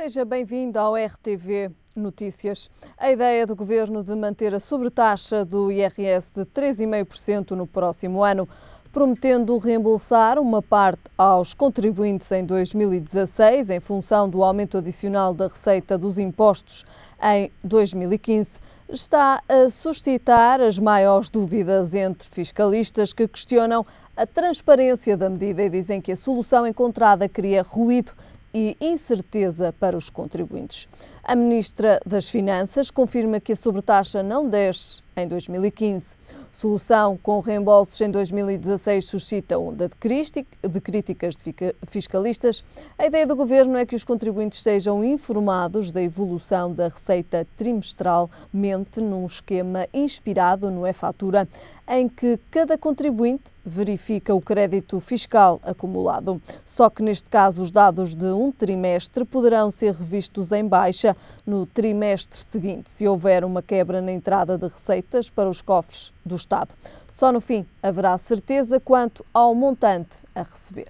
Seja bem-vindo ao RTV Notícias. A ideia do Governo de manter a sobretaxa do IRS de 3,5% no próximo ano, prometendo reembolsar uma parte aos contribuintes em 2016, em função do aumento adicional da receita dos impostos em 2015, está a suscitar as maiores dúvidas entre fiscalistas que questionam a transparência da medida e dizem que a solução encontrada cria ruído e incerteza para os contribuintes. A Ministra das Finanças confirma que a sobretaxa não desce em 2015. Solução com reembolsos em 2016 suscita onda de críticas de fiscalistas. A ideia do Governo é que os contribuintes sejam informados da evolução da receita trimestralmente num esquema inspirado no e-fatura, em que cada contribuinte verifica o crédito fiscal acumulado. Só que neste caso os dados de um trimestre poderão ser revistos em baixa no trimestre seguinte, se houver uma quebra na entrada de receitas para os cofres do Estado. Só no fim haverá certeza quanto ao montante a receber.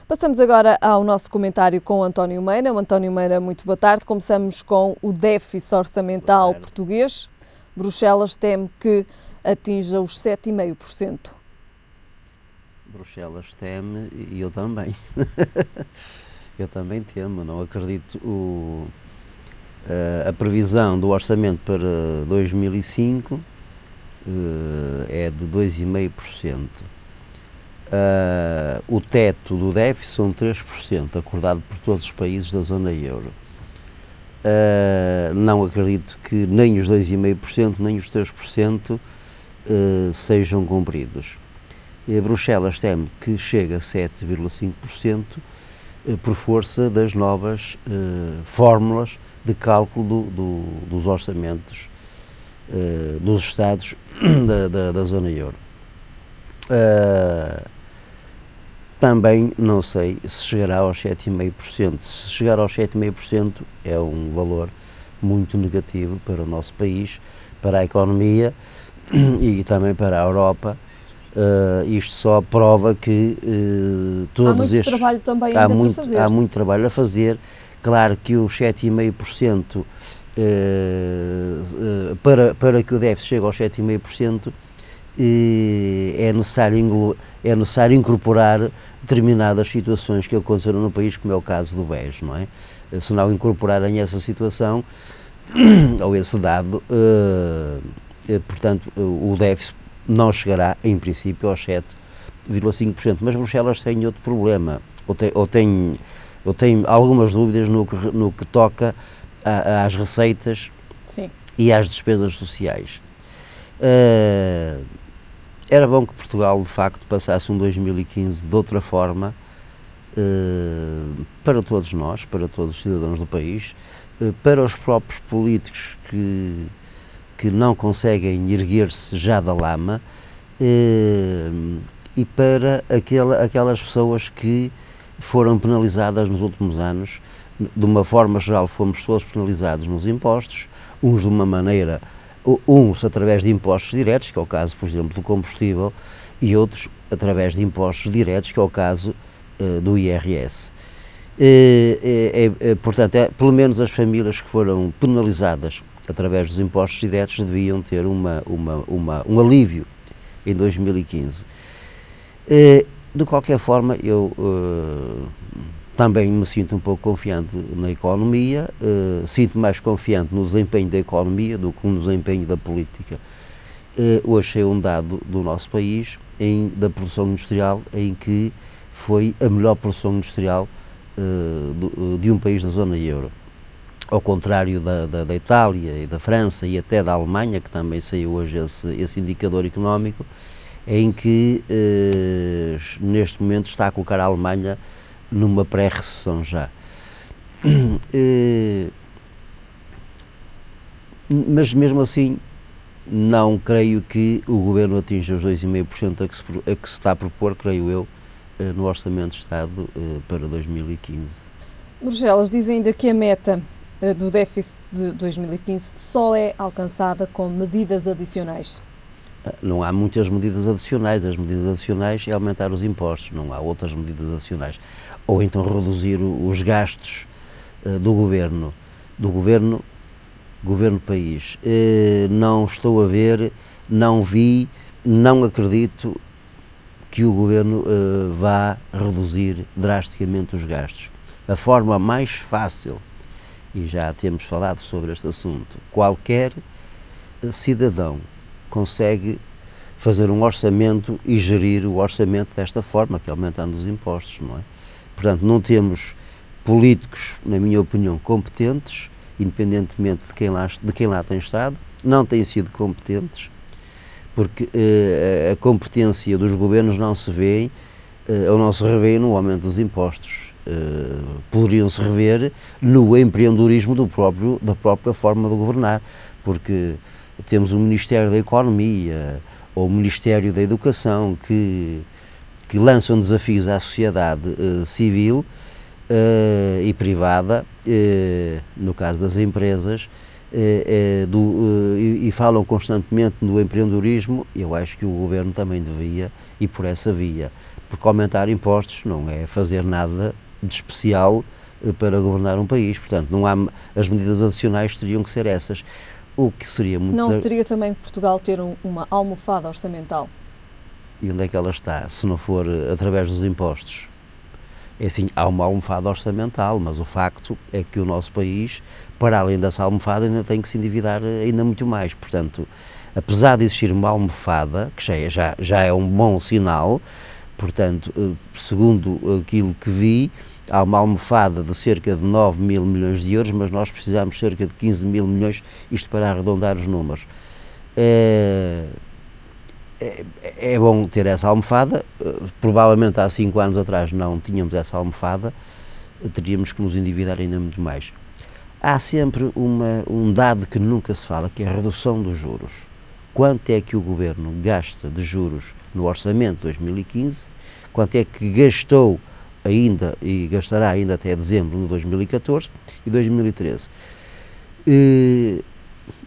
Passamos agora ao nosso comentário com o António Meira. O António Meira, muito boa tarde. Começamos com o déficit orçamental português. Bruxelas teme que atinja os 7,5%. Bruxelas teme e eu também. Eu também temo, não acredito. A previsão do orçamento para 2005 é de 2,5%. O teto do déficit são 3%, acordado por todos os países da zona euro. Não acredito que nem os 2,5% nem os 3% sejam cumpridos. E Bruxelas teme que chegue a 7,5% por força das novas fórmulas de cálculo dos orçamentos dos Estados da zona euro. Também não sei se chegará aos 7,5%. Se chegar aos 7,5% é um valor muito negativo para o nosso país, para a economia e também para a Europa. Isto só prova que todos estes... trabalho também ainda para fazer. Há muito trabalho a fazer. Claro que os 7,5% para que o déficit chegue aos 7,5%, é necessário incorporar determinadas situações que aconteceram no país, como é o caso do BES, não é? Se não incorporarem essa situação ou esse dado, portanto, o déficit não chegará, em princípio, aos 7,5%. Mas Bruxelas tem outro problema, ou tem algumas dúvidas no que toca às receitas. Sim. E às despesas sociais. Era bom que Portugal, de facto, passasse um 2015 de outra forma, para todos nós, para todos os cidadãos do país, para os próprios políticos que não conseguem erguer-se já da lama, e para aquelas pessoas que foram penalizadas nos últimos anos. De uma forma geral, fomos todos penalizados nos impostos, uns de uma maneira... Uns através de impostos diretos, que é o caso, por exemplo, do combustível, e outros através de impostos diretos, que é o caso do IRS. Portanto, pelo menos as famílias que foram penalizadas através dos impostos diretos deviam ter um alívio em 2015. De qualquer forma, eu também me sinto um pouco confiante na economia, sinto mais confiante no desempenho da economia do que no desempenho da política. Hoje saiu um dado do nosso país, da produção industrial, em que foi a melhor produção industrial de um país da zona euro. Ao contrário da Itália e da França e até da Alemanha, que também saiu hoje esse indicador económico, em que neste momento está a colocar a Alemanha numa pré-recessão já. Mas mesmo assim não creio que o Governo atinja os 2,5% a que se está a propor, creio eu, no Orçamento de Estado para 2015. Bruxelas diz ainda que a meta do déficit de 2015 só é alcançada com medidas adicionais. Não há muitas medidas adicionais. As medidas adicionais é aumentar os impostos, não há outras medidas adicionais. Ou então reduzir os gastos do governo país. Não estou a ver, não vi, não acredito que o governo vá reduzir drasticamente os gastos. A forma mais fácil, e já temos falado sobre este assunto, qualquer cidadão consegue fazer um orçamento e gerir o orçamento desta forma, que é aumentando os impostos, não é? Portanto, não temos políticos, na minha opinião, competentes, independentemente de quem lá tem estado, não têm sido competentes, porque a competência dos governos não se vê ou não se revê no aumento dos impostos. Poderiam se rever no empreendedorismo da própria forma de governar, porque temos o Ministério da Economia ou o Ministério da Educação que lançam desafios à sociedade civil e privada, no caso das empresas, e falam constantemente do empreendedorismo. Eu acho que o governo também devia ir por essa via, porque aumentar impostos não é fazer nada de especial para governar um país. Portanto, não há, as medidas adicionais teriam que ser essas. O que seria muito... Não teria também que Portugal ter uma almofada orçamental? E onde é que ela está, se não for através dos impostos? É assim, há uma almofada orçamental, mas o facto é que o nosso país, para além dessa almofada, ainda tem que se endividar ainda muito mais. Portanto, apesar de existir uma almofada, que já é um bom sinal, portanto, segundo aquilo que vi, há uma almofada de cerca de 9 mil milhões de euros, mas nós precisamos de cerca de 15 mil milhões, isto para arredondar os números. É bom ter essa almofada. Provavelmente há 5 anos atrás não tínhamos essa almofada, teríamos que nos endividar ainda muito mais. Há sempre um dado que nunca se fala, que é a redução dos juros. Quanto é que o governo gasta de juros no orçamento de 2015, quanto é que gastou ainda e gastará ainda até dezembro de 2014 e 2013.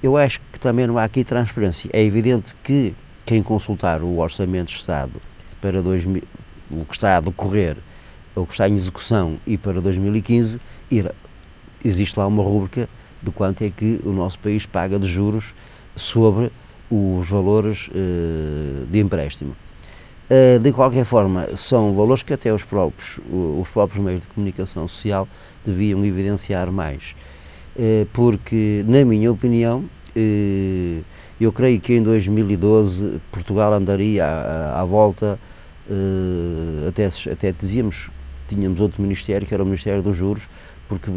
Eu acho que também não há aqui transparência. É evidente que quem consultar o Orçamento de Estado para o que está a decorrer, ou que está em execução, e para 2015, existe lá uma rúbrica de quanto é que o nosso país paga de juros sobre os valores de empréstimo. De qualquer forma, são valores que até os próprios meios de comunicação social deviam evidenciar mais, porque, na minha opinião, eu creio que em 2012 Portugal andaria à volta, até tínhamos outro ministério, que era o Ministério dos Juros, porque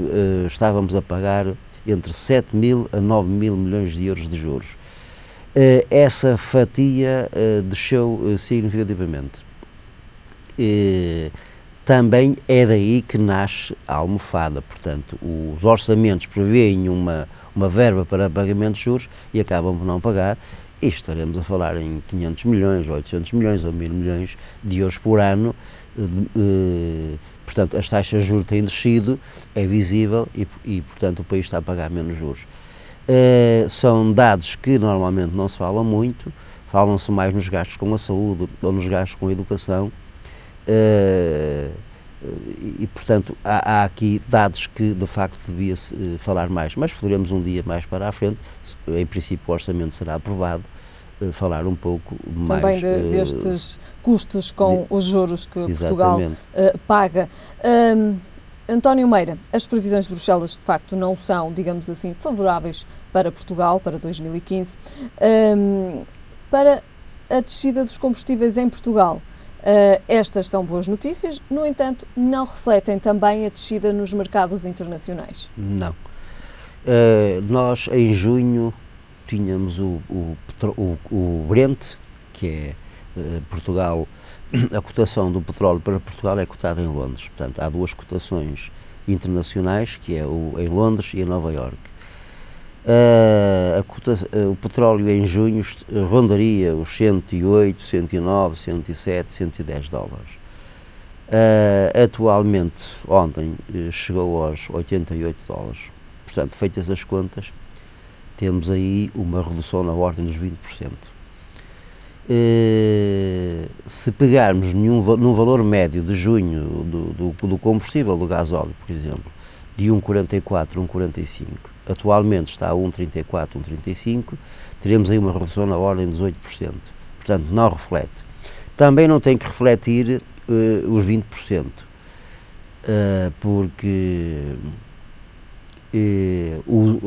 estávamos a pagar entre 7 mil a 9 mil milhões de euros de juros. Essa fatia desceu significativamente. Também é daí que nasce a almofada. Portanto, os orçamentos prevêem uma verba para pagamento de juros e acabam por não pagar, e estaremos a falar em 500 milhões, 800 milhões ou 1000 milhões de euros por ano. Portanto, as taxas de juros têm descido, é visível, e portanto o país está a pagar menos juros. São dados que normalmente não se falam muito, falam-se mais nos gastos com a saúde ou nos gastos com a educação, e portanto há aqui dados que de facto devia-se falar mais, mas poderemos um dia mais para a frente, em princípio o orçamento será aprovado, falar um pouco mais também destes custos com os juros que Portugal paga. António Meira, as previsões de Bruxelas de facto não são, digamos assim, favoráveis para Portugal para 2015. Para a descida dos combustíveis em Portugal, estas são boas notícias, no entanto, não refletem também a descida nos mercados internacionais? Não. Nós, em junho, tínhamos o Brent, que é Portugal. A cotação do petróleo para Portugal é cotada em Londres. Portanto, há duas cotações internacionais, que é em Londres e em Nova Iorque. O petróleo em junho rondaria os 108, 109, 107, 110 dólares. Atualmente, ontem, chegou aos 88 dólares. Portanto, feitas as contas, temos aí uma redução na ordem dos 20%. se pegarmos num valor médio de junho do combustível, do gasóleo, por exemplo, de 1,44 a 1,45, atualmente está a 1,34, 1,35, teremos aí uma redução na ordem de 18%. Portanto, não reflete. Também não tem que refletir os 20%, porque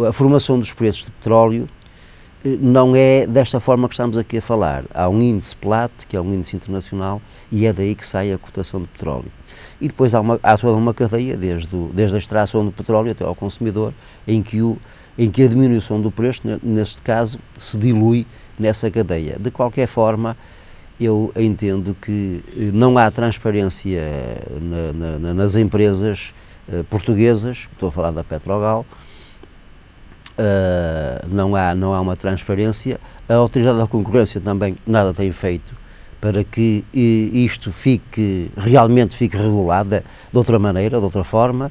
a formação dos preços de petróleo não é desta forma que estamos aqui a falar. Há um índice PLAT, que é um índice internacional, e é daí que sai a cotação de petróleo. E depois há toda uma cadeia, desde a extração do petróleo até ao consumidor, em que a diminuição do preço, neste caso, se dilui nessa cadeia. De qualquer forma, eu entendo que não há transparência nas empresas portuguesas, estou a falar da Petrogal, não há uma transparência. A Autoridade da Concorrência também nada tem feito para que isto realmente fique regulado de outra maneira, de outra forma.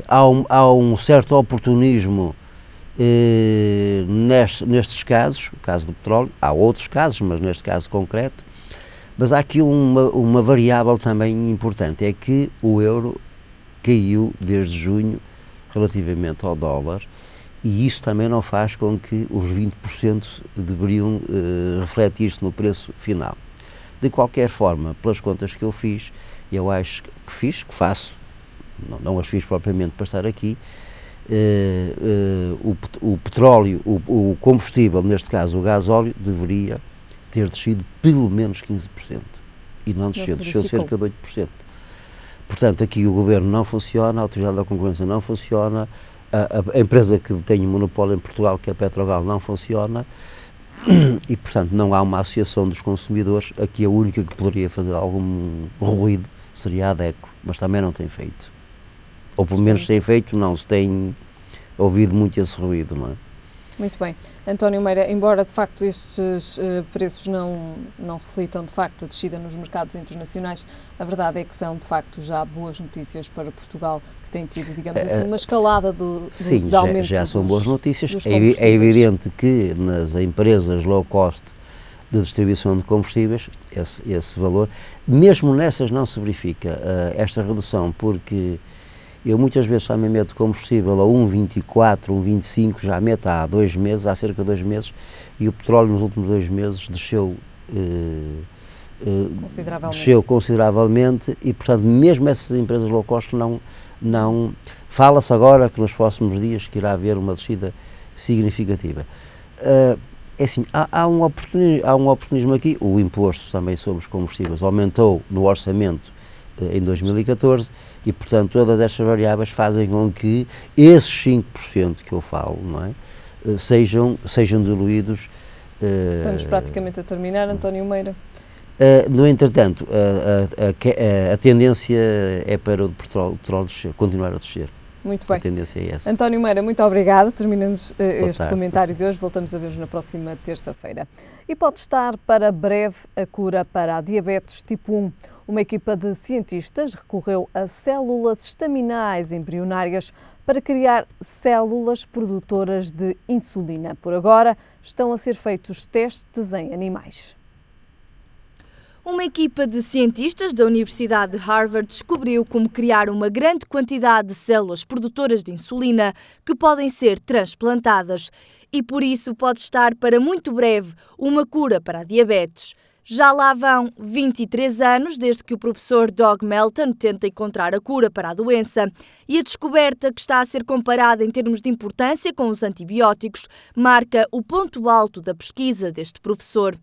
Há um certo oportunismo nestes casos, o caso do petróleo, há outros casos, mas neste caso concreto. Mas há aqui uma variável também importante, é que o euro caiu desde junho relativamente ao dólar, e isso também não faz com que os 20% deveriam refletir-se no preço final. De qualquer forma, pelas contas que eu fiz, eu acho que faço, não as fiz propriamente para estar aqui, o petróleo, o combustível, neste caso o gasóleo, deveria ter descido pelo menos 15%, e não desceu cerca de 8%. Portanto, aqui o Governo não funciona, a Autoridade da Concorrência não funciona, a empresa que tem o monopólio em Portugal, que é a Petrogal, não funciona, e, portanto, não há uma associação dos consumidores. Aqui a única que poderia fazer algum ruído seria a ADECO, mas também não tem feito. Ou pelo menos tem feito, não se tem ouvido muito esse ruído, não é? Muito bem. António Meira, embora de facto estes preços não reflitam de facto a descida nos mercados internacionais, a verdade é que são de facto já boas notícias para Portugal, que tem tido, digamos assim, uma escalada de aumento. Sim, já são boas notícias. É evidente que nas empresas low cost de distribuição de combustíveis, esse valor, mesmo nessas não se verifica esta redução, porque eu muitas vezes também meto combustível a 1,24, 1,25, já meto há cerca de 2 meses, e o petróleo nos últimos 2 meses desceu consideravelmente, e, portanto, mesmo essas empresas low cost não fala-se agora que nos próximos dias que irá haver uma descida significativa. É assim, há um oportunismo aqui. O imposto também sobre os combustíveis aumentou no orçamento em 2014, e, portanto, todas estas variáveis fazem com que esses 5% que eu falo, não é, sejam diluídos. Estamos praticamente a terminar, António Meira. No entretanto, a tendência é para o petróleo continuar a descer. Muito bem. A tendência é essa. António Meira, muito obrigada. Terminamos este comentário de hoje. Voltamos a ver-nos na próxima terça-feira. E pode estar para breve a cura para a diabetes tipo 1. Uma equipa de cientistas recorreu a células estaminais embrionárias para criar células produtoras de insulina. Por agora, estão a ser feitos testes em animais. Uma equipa de cientistas da Universidade de Harvard descobriu como criar uma grande quantidade de células produtoras de insulina que podem ser transplantadas, e por isso pode estar para muito breve uma cura para a diabetes. Já lá vão 23 anos desde que o professor Doug Melton tenta encontrar a cura para a doença, e a descoberta, que está a ser comparada em termos de importância com os antibióticos, marca o ponto alto da pesquisa deste professor.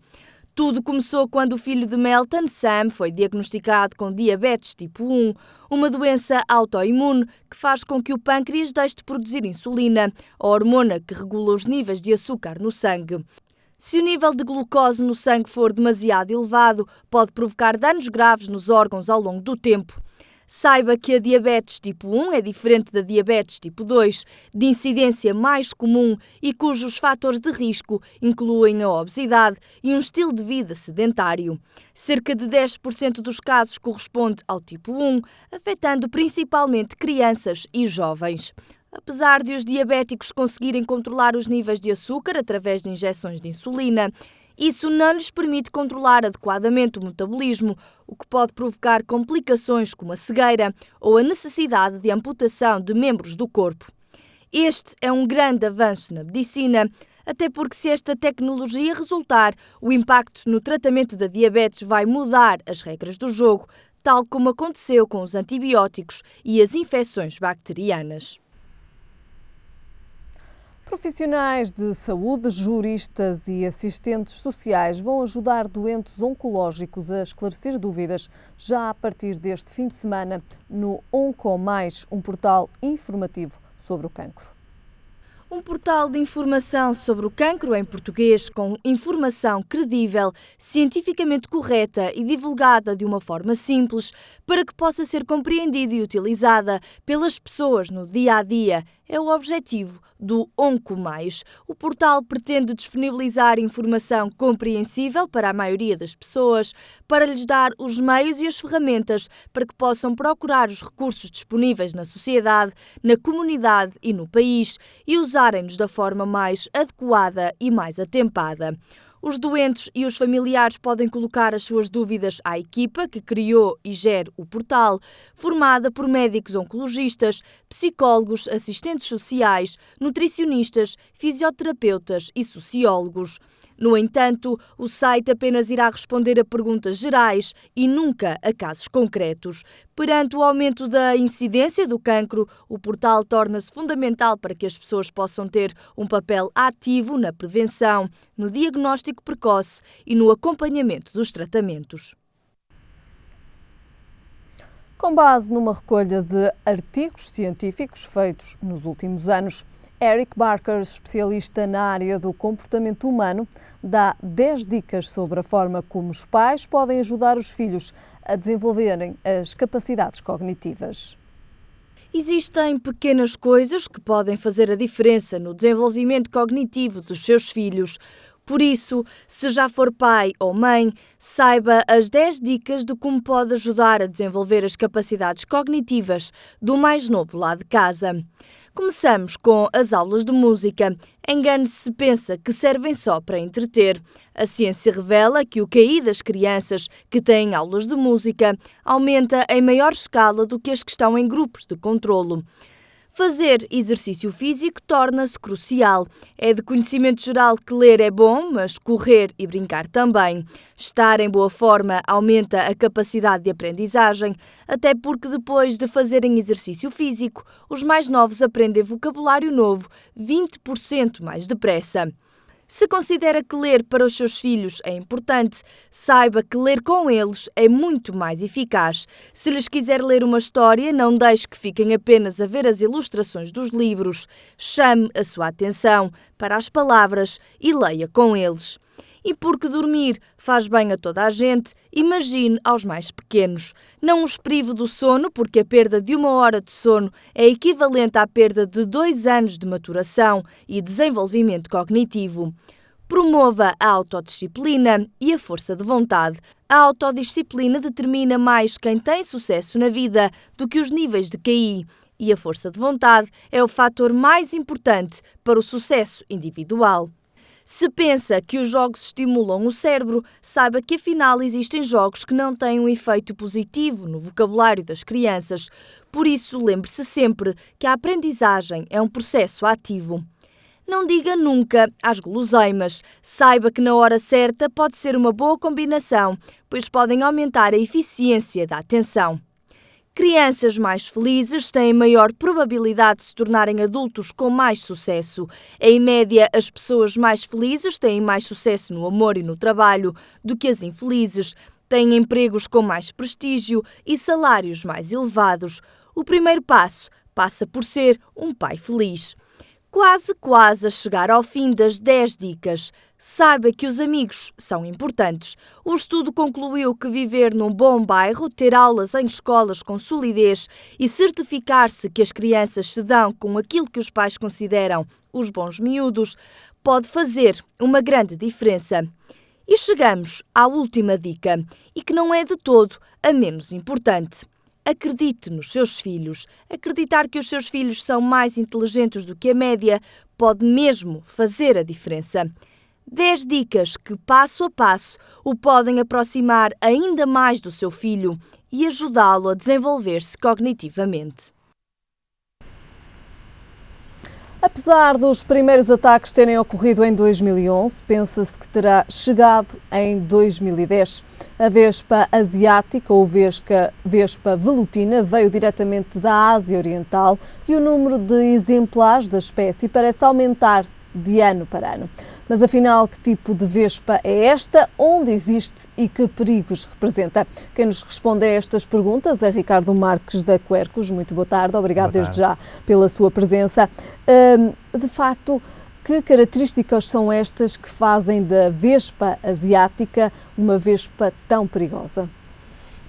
Tudo começou quando o filho de Melton, Sam, foi diagnosticado com diabetes tipo 1, uma doença autoimune que faz com que o pâncreas deixe de produzir insulina, a hormona que regula os níveis de açúcar no sangue. Se o nível de glucose no sangue for demasiado elevado, pode provocar danos graves nos órgãos ao longo do tempo. Saiba que a diabetes tipo 1 é diferente da diabetes tipo 2, de incidência mais comum e cujos fatores de risco incluem a obesidade e um estilo de vida sedentário. Cerca de 10% dos casos corresponde ao tipo 1, afetando principalmente crianças e jovens. Apesar de os diabéticos conseguirem controlar os níveis de açúcar através de injeções de insulina, Isso não lhes permite controlar adequadamente o metabolismo, o que pode provocar complicações como a cegueira ou a necessidade de amputação de membros do corpo. Este é um grande avanço na medicina, até porque se esta tecnologia resultar, o impacto no tratamento da diabetes vai mudar as regras do jogo, tal como aconteceu com os antibióticos e as infecções bacterianas. Profissionais de saúde, juristas e assistentes sociais vão ajudar doentes oncológicos a esclarecer dúvidas já a partir deste fim de semana no OncoMais, um portal informativo sobre o cancro. Um portal de informação sobre o cancro em português com informação credível, cientificamente correta e divulgada de uma forma simples para que possa ser compreendida e utilizada pelas pessoas no dia-a-dia é o objetivo do OncoMais. O portal pretende disponibilizar informação compreensível para a maioria das pessoas, para lhes dar os meios e as ferramentas para que possam procurar os recursos disponíveis na sociedade, na comunidade e no país e usarem-nos da forma mais adequada e mais atempada. Os doentes e os familiares podem colocar as suas dúvidas à equipa que criou e gera o portal, formada por médicos oncologistas, psicólogos, assistentes sociais, nutricionistas, fisioterapeutas e sociólogos. No entanto, o site apenas irá responder a perguntas gerais e nunca a casos concretos. Perante o aumento da incidência do cancro, o portal torna-se fundamental para que as pessoas possam ter um papel ativo na prevenção, no diagnóstico precoce e no acompanhamento dos tratamentos. Com base numa recolha de artigos científicos feitos nos últimos anos, Eric Barker, especialista na área do comportamento humano, dá 10 dicas sobre a forma como os pais podem ajudar os filhos a desenvolverem as capacidades cognitivas. Existem pequenas coisas que podem fazer a diferença no desenvolvimento cognitivo dos seus filhos. Por isso, se já for pai ou mãe, saiba as 10 dicas de como pode ajudar a desenvolver as capacidades cognitivas do mais novo lá de casa. Começamos com as aulas de música. Engane-se se pensa que servem só para entreter. A ciência revela que o QI das crianças que têm aulas de música aumenta em maior escala do que as que estão em grupos de controlo. Fazer exercício físico torna-se crucial. É de conhecimento geral que ler é bom, mas correr e brincar também. Estar em boa forma aumenta a capacidade de aprendizagem, até porque depois de fazerem exercício físico, os mais novos aprendem vocabulário novo 20% mais depressa. Se considera que ler para os seus filhos é importante, saiba que ler com eles é muito mais eficaz. Se lhes quiser ler uma história, não deixe que fiquem apenas a ver as ilustrações dos livros. Chame a sua atenção para as palavras e leia com eles. E porque dormir faz bem a toda a gente, imagine aos mais pequenos. Não os prive do sono, porque a perda de 1 hora de sono é equivalente à perda de 2 anos de maturação e desenvolvimento cognitivo. Promova a autodisciplina e a força de vontade. A autodisciplina determina mais quem tem sucesso na vida do que os níveis de QI. E a força de vontade é o fator mais importante para o sucesso individual. Se pensa que os jogos estimulam o cérebro, saiba que afinal existem jogos que não têm um efeito positivo no vocabulário das crianças. Por isso, lembre-se sempre que a aprendizagem é um processo ativo. Não diga nunca às guloseimas. Saiba que na hora certa pode ser uma boa combinação, pois podem aumentar a eficiência da atenção. Crianças mais felizes têm maior probabilidade de se tornarem adultos com mais sucesso. Em média, as pessoas mais felizes têm mais sucesso no amor e no trabalho do que as infelizes. Têm empregos com mais prestígio e salários mais elevados. O primeiro passo passa por ser um pai feliz. Quase a chegar ao fim das 10 dicas. Saiba que os amigos são importantes. O estudo concluiu que viver num bom bairro, ter aulas em escolas com solidez e certificar-se que as crianças se dão com aquilo que os pais consideram os bons miúdos pode fazer uma grande diferença. E chegamos à última dica, e que não é de todo a menos importante. Acredite nos seus filhos. Acreditar que os seus filhos são mais inteligentes do que a média pode mesmo fazer a diferença. 10 dicas que, passo a passo, o podem aproximar ainda mais do seu filho e ajudá-lo a desenvolver-se cognitivamente. Apesar dos primeiros ataques terem ocorrido em 2011, pensa-se que terá chegado em 2010. A vespa asiática ou vespa velutina veio diretamente da Ásia Oriental e o número de exemplares da espécie parece aumentar de ano para ano. Mas afinal, que tipo de vespa é esta, onde existe e que perigos representa? Quem nos responde a estas perguntas é Ricardo Marques da Quercus. Muito boa tarde, obrigado desde já pela sua presença. De facto, que características são estas que fazem da vespa asiática uma vespa tão perigosa?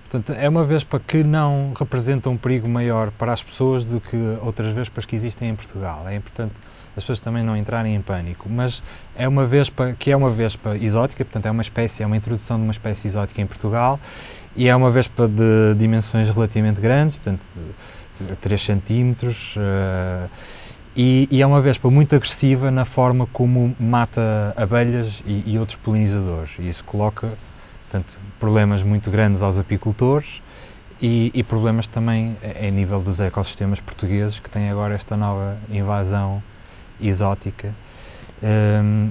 Portanto, é uma vespa que não representa um perigo maior para as pessoas do que outras vespas que existem em Portugal. É importante as pessoas também não entrarem em pânico, mas é uma vespa que é uma vespa exótica, portanto é uma introdução de uma espécie exótica em Portugal e é uma vespa de dimensões relativamente grandes, portanto de 3 centímetros, e é uma vespa muito agressiva na forma como mata abelhas e outros polinizadores, e isso coloca, portanto, problemas muito grandes aos apicultores e problemas também a nível dos ecossistemas portugueses, que têm agora esta nova invasão exótica.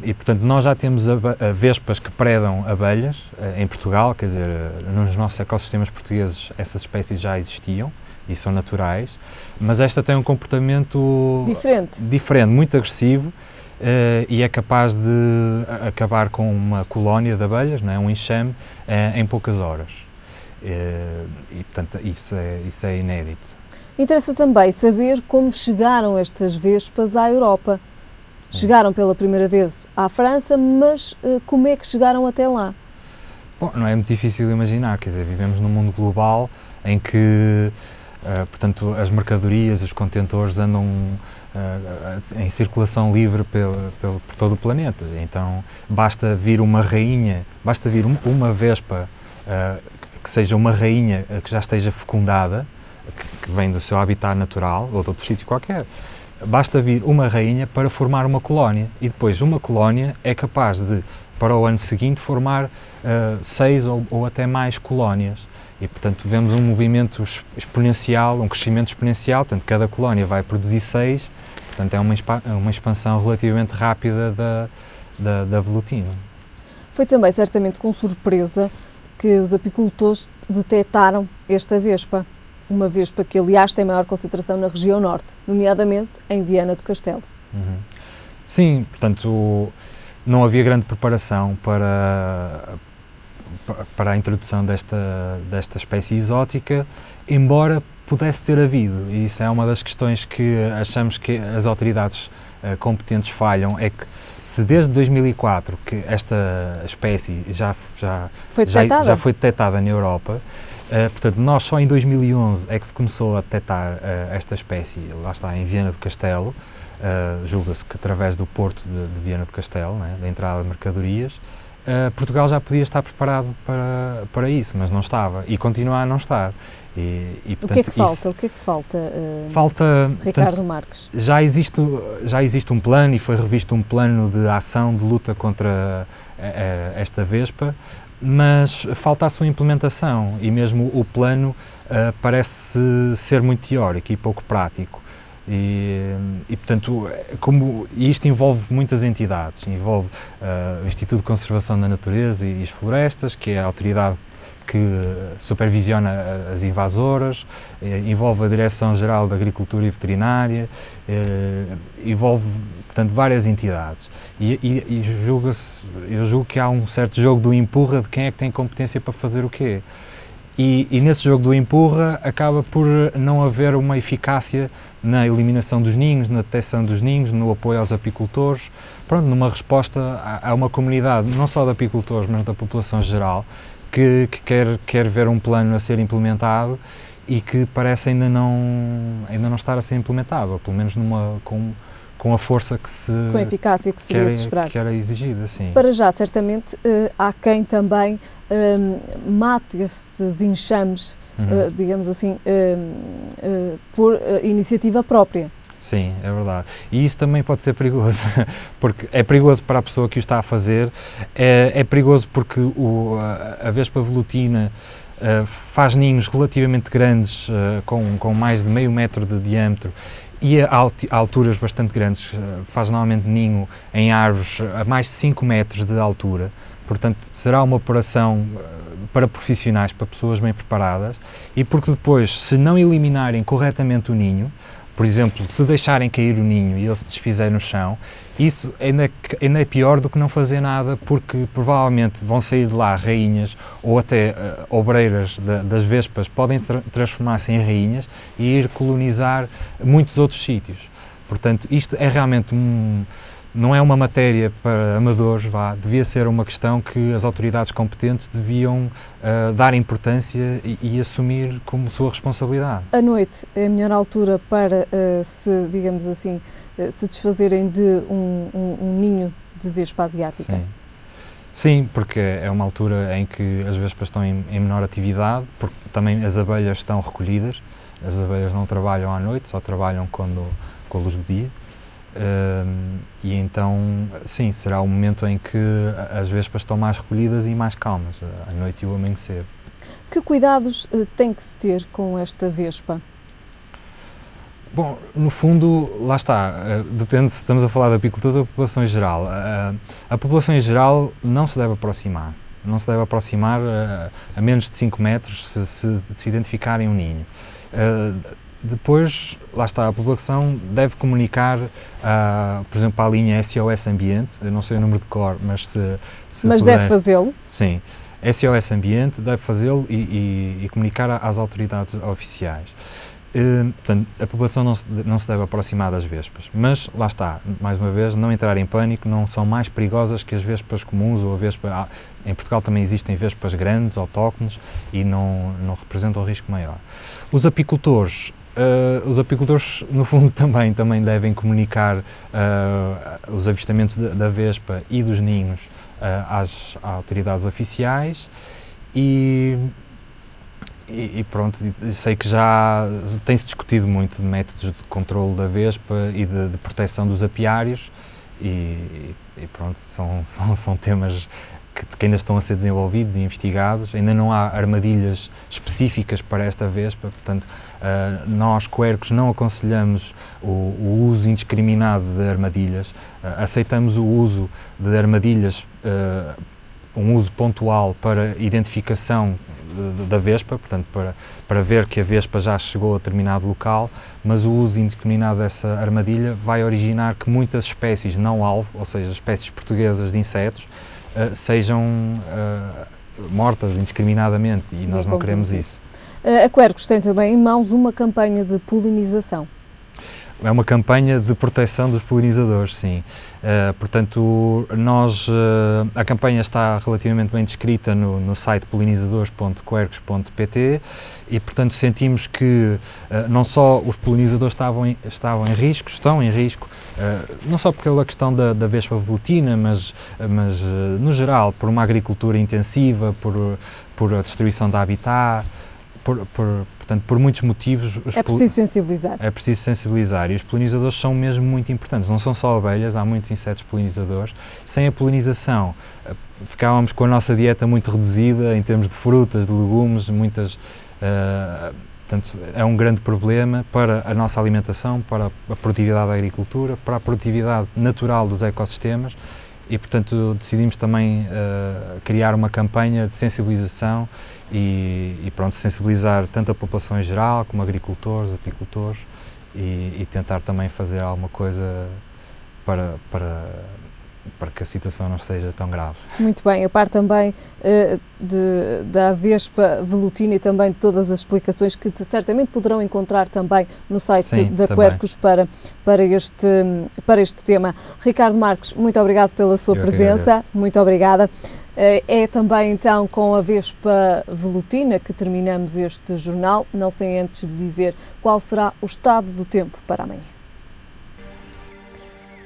E portanto nós já temos vespas que predam abelhas em Portugal, quer dizer, nos nossos ecossistemas portugueses essas espécies já existiam e são naturais, mas esta tem um comportamento diferente, muito agressivo, e é capaz de acabar com uma colónia de abelhas, não é? Um enxame, em poucas horas, e portanto isso é inédito. Interessa também saber como chegaram estas vespas à Europa. Chegaram pela primeira vez à França, mas como é que chegaram até lá? Bom, não é muito difícil imaginar, quer dizer, vivemos num mundo global em que, portanto, as mercadorias, os contentores andam em circulação livre por todo o planeta, então basta vir uma vespa que seja uma rainha que já esteja fecundada, que vem do seu habitat natural ou de outro sítio qualquer. Basta vir uma rainha para formar uma colónia e depois uma colónia é capaz de, para o ano seguinte, formar 6 ou até mais colónias. E, portanto, vemos um movimento exponencial, um crescimento exponencial, portanto, cada colónia vai produzir 6, portanto, é uma expansão relativamente rápida da velutina. Foi também, certamente, com surpresa que os apicultores detectaram esta vespa. Uma vespa que, aliás, tem maior concentração na região norte, nomeadamente em Viana do Castelo. Sim, portanto, não havia grande preparação para a introdução desta espécie exótica, embora pudesse ter havido, e isso é uma das questões que achamos que as autoridades competentes falham, é que se desde 2004 que esta espécie já foi detectada na Europa, portanto, nós só em 2011 é que se começou a detectar esta espécie, lá está, em Viana do Castelo, julga-se que através do porto de Viana do Castelo, né, da entrada de mercadorias, Portugal já podia estar preparado para isso, mas não estava, e continua a não estar. Portanto, o que é que falta? O que é que falta, Ricardo portanto, Marques? Já existe um plano, e foi revisto um plano de ação de luta contra esta vespa, mas falta a sua implementação, e mesmo o plano parece ser muito teórico e pouco prático. E portanto, isto envolve muitas entidades, envolve o Instituto de Conservação da Natureza e as Florestas, que é a autoridade que supervisiona as invasoras, envolve a Direção-Geral da Agricultura e Veterinária, envolve, portanto, várias entidades. E eu julgo que há um certo jogo do empurra de quem é que tem competência para fazer o quê. E nesse jogo do empurra acaba por não haver uma eficácia na eliminação dos ninhos, na detecção dos ninhos, no apoio aos apicultores, pronto, numa resposta a uma comunidade, não só de apicultores, mas da população geral, que quer ver um plano a ser implementado e que parece ainda não estar a ser implementado, ou pelo menos com a força que se... Com a eficácia que seria de esperar. Que era exigida, sim. Para já, certamente, há quem também mate estes enxames, digamos assim, por iniciativa própria. Sim, é verdade. E isso também pode ser perigoso, porque é perigoso para a pessoa que o está a fazer, é perigoso porque a vespa velutina faz ninhos relativamente grandes, com mais de meio metro de diâmetro, e a alturas bastante grandes. Faz normalmente ninho em árvores a mais de 5 metros de altura. Portanto, será uma operação para profissionais, para pessoas bem preparadas, e porque depois, se não eliminarem corretamente o ninho, por exemplo, se deixarem cair o ninho e ele se desfizer no chão, isso ainda é pior do que não fazer nada, porque provavelmente vão sair de lá rainhas ou até obreiras das vespas podem transformar-se em rainhas e ir colonizar muitos outros sítios. Portanto, isto é realmente não é uma matéria para amadores, devia ser uma questão que as autoridades competentes deviam dar importância e assumir como sua responsabilidade. A noite é a melhor altura para se, digamos assim, se desfazerem de um ninho de vespa asiática? Sim. Sim, porque é uma altura em que as vespas estão em menor atividade, porque também as abelhas estão recolhidas, as abelhas não trabalham à noite, só trabalham com a luz do dia. E então, sim, será o momento em que as vespas estão mais recolhidas e mais calmas, à noite e o amanhecer. Que cuidados tem que se ter com esta vespa? Bom, no fundo, lá está, depende se estamos a falar de apicultores ou da população em geral. A população em geral não se deve aproximar, a menos de 5 metros se identificarem um ninho. Depois, lá está, a população deve comunicar, por exemplo, à linha SOS Ambiente, eu não sei o número de cor, mas Mas puder, deve fazê-lo? Sim, SOS Ambiente deve fazê-lo e comunicar às autoridades oficiais. Portanto, a população não se deve aproximar das vespas, mas lá está, mais uma vez, não entrar em pânico, não são mais perigosas que as vespas comuns ou a vespa. Em Portugal também existem vespas grandes, autóctones, e não representam um risco maior. Os apicultores, no fundo, também devem comunicar os avistamentos da vespa e dos ninhos às autoridades oficiais e pronto, sei que já tem-se discutido muito de métodos de controle da vespa e de proteção dos apiários e pronto, são temas que ainda estão a ser desenvolvidos e investigados. Ainda não há armadilhas específicas para esta vespa, portanto, nós, quercos, não aconselhamos o uso indiscriminado de armadilhas. Aceitamos o uso de armadilhas, um uso pontual para identificação da vespa, portanto, para ver que a vespa já chegou a determinado local, mas o uso indiscriminado dessa armadilha vai originar que muitas espécies não alvo, ou seja, espécies portuguesas de insetos, sejam mortas indiscriminadamente, e nós não queremos isso. A Quercos tem também em mãos uma campanha de polinização. É uma campanha de proteção dos polinizadores, sim. Portanto, a campanha está relativamente bem descrita no site polinizadores.quercos.pt e, portanto, sentimos que não só os polinizadores estão em risco, não só pela questão da vespa velutina, mas no geral, por uma agricultura intensiva, por a destruição da habitat, portanto, por muitos motivos. É preciso sensibilizar. É preciso sensibilizar e os polinizadores são mesmo muito importantes. Não são só abelhas, há muitos insetos polinizadores. Sem a polinização, ficávamos com a nossa dieta muito reduzida em termos de frutas, de legumes, portanto, é um grande problema para a nossa alimentação, para a produtividade da agricultura, para a produtividade natural dos ecossistemas e, portanto, decidimos também criar uma campanha de sensibilização e pronto, sensibilizar tanto a população em geral como agricultores, apicultores e tentar também fazer alguma coisa para que a situação não seja tão grave. Muito bem, a par também da vespa velutina e também de todas as explicações que certamente poderão encontrar também no site da Quercos para este tema. Ricardo Marques, muito obrigado pela sua presença, muito obrigada. É também então com a vespa velutina que terminamos este jornal, não sem antes lhe dizer qual será o estado do tempo para amanhã.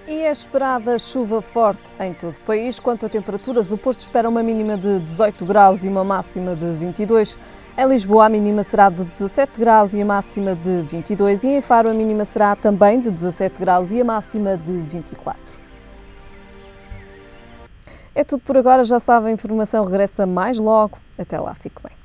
E é esperada chuva forte em todo o país. Quanto a temperaturas, o Porto espera uma mínima de 18 graus e uma máxima de 22. Em Lisboa, a mínima será de 17 graus e a máxima de 22. E em Faro, a mínima será também de 17 graus e a máxima de 24. É tudo por agora. Já sabem, a informação regressa mais logo. Até lá, fique bem.